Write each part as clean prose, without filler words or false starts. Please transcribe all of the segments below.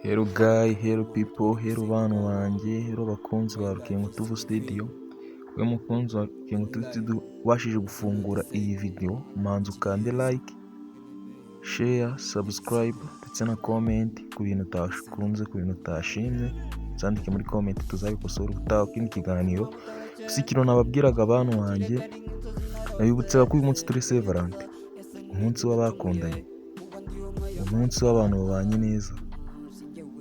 Hello guy, hello people, hello bantu banjye, hello bakunzi ba Rukengutuvu Studio. We mukunzi wa Rukengutuvu Studio ubashije gufungura iyi video, manza ukande like, share, subscribe ndetse na comment ku bintu utakunze, ku bintu utashimye, uzandike muri comment tuzabikosora ubutaha kindi kiganiro. Gusa ikintu nababwiraga bantu banjye, nabibutsaga ko uyu munsi turi Saint Valentin, umunsi w'abakundanye, umunsi w'abantu babanye neza,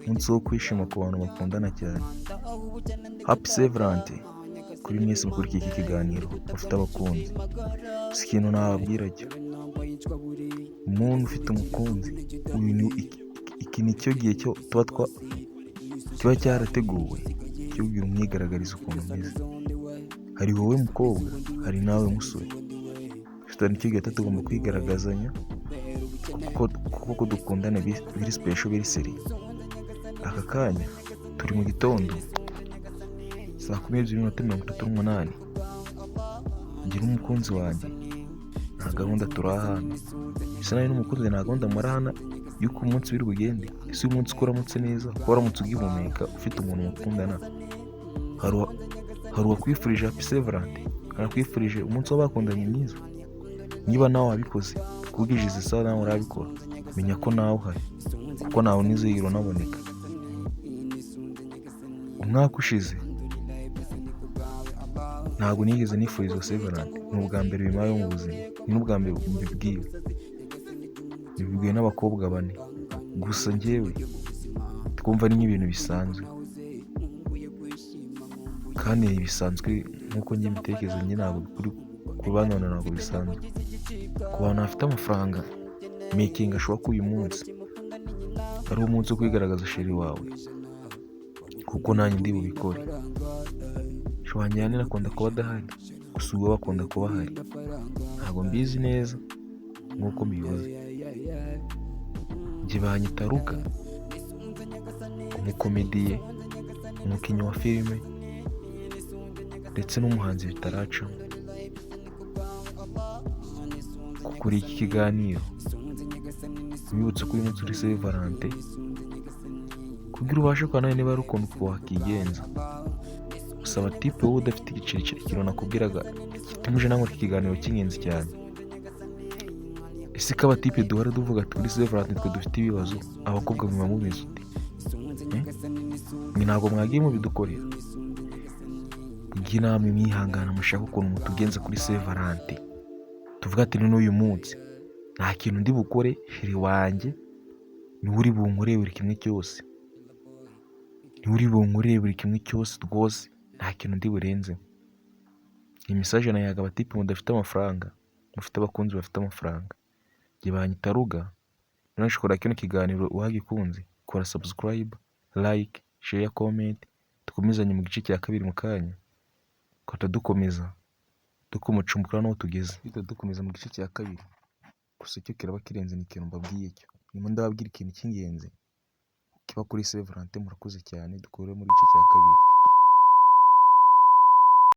umunsi wo kwishima ku bantu bakundana cyane. Happy Saint Valentin kuri mwese mukurikiye iki kiganiro bafite abakunzi. Si ikintu nababwira cyo, umuntu ufite umukunzi, iki ni cyo gihe cyo kiba cyarateguwe cyo kugira umwigaragariza ukuntu umeze. Hari wowe mukobwa, hari nawe musore, nicyo gihe tugomba kwigaragazanya kuko dukundana biri special, biri serious. Aka kanya turi mu gitondo saa 12:38, ngira umukunzi wanjye nta gahunda turahana, bisa naho n'umukunzi nta gahunda murahana yuko umunsi biri bugende. Ese uyu munsi uramutse neza, uramutse ugihumeka ufite umuntu mukundana, hari uwakwifurije Happy Saint Valentin, arakwifurije umunsi w'abakundanye mwiza. Niba nawe wabikoze kubwije izi saha nawe urabikora, menya ko nawe uhari kuko nawe nizigiro unaboneka. Umwaka ushize ntabwo nigeze nifuriza Saint Valentin, ni ubwa mbere bibayeho mu buzima, ni n'ubwa mbere mbibwiwe n'abakobwa 4. Gusa njyewe twumva ari nk'ibintu bisanzwe, kandi bisanzwe nk'uko njye mbitekereza. Njye ntabwo ku bana ntabwo bisanzwe. Ku bantu bafite amafaranga, making ashobora ko uyu munsi ari umunsi wo kwigaragaza sheri wawe, kuko nanjye ndi bubikore. Shwanjye yani nakunda kuba adahari, gusa uwo bakunda kuba ahari. Ntabwo mbizi neza nk'uko mbivuze. Njye banyita Ruga, umukomediye, umukinnyi wa filime ndetse n'umuhanzi bitaracamo. Kuri iki kiganiro wibutse ko uyu munsi uri Saint Valentin, kugira ubashe kubona niba ari ukuntu wakigenza. Usaba tipe wowe udafite igiciro nakubwiraga gitumije nawe iki kiganiro cy'ingenzi cyane. Ese ko abatipe duhora tuvuga turi Saint Valentin twe dufite ibibazo, abakobwa muba mubizi ute? Mwe ntabwo mwagiye mubidukorera? Kugira namwe mwihangana mushaka ukuntu mutugenza kuri Saint Valentin, tuvuga ati n'uyu munsi nta kintu ndi bukore, sheri wanjye ni uri bunkoreye buri kimwe cyose, ni uri bunkoreye buri kimwe cyose rwose, nta kintu ndi burenze. Iyi message nayaga abatipe mudafite amafaranga, mufite abakunzi bafite amafaranga. Njye banyita Ruga. None ushobora kino kiganiro uhagikunze, kora subscribe, like, share, comment. Tukomezanye mu gice cya kabiri mu kanya, ko dukomeza dukumucumbura n'aho tugeze, dukomeza mu gice cya kabiri. Gusa icyo kiraba kirenze ni ikintu mbabwiye cyo, nyuma ndababwira ikintu cy'ingenzi kiba kuri Saint Valentin. Murakoze cyane, dukore muri gice cya kabiri.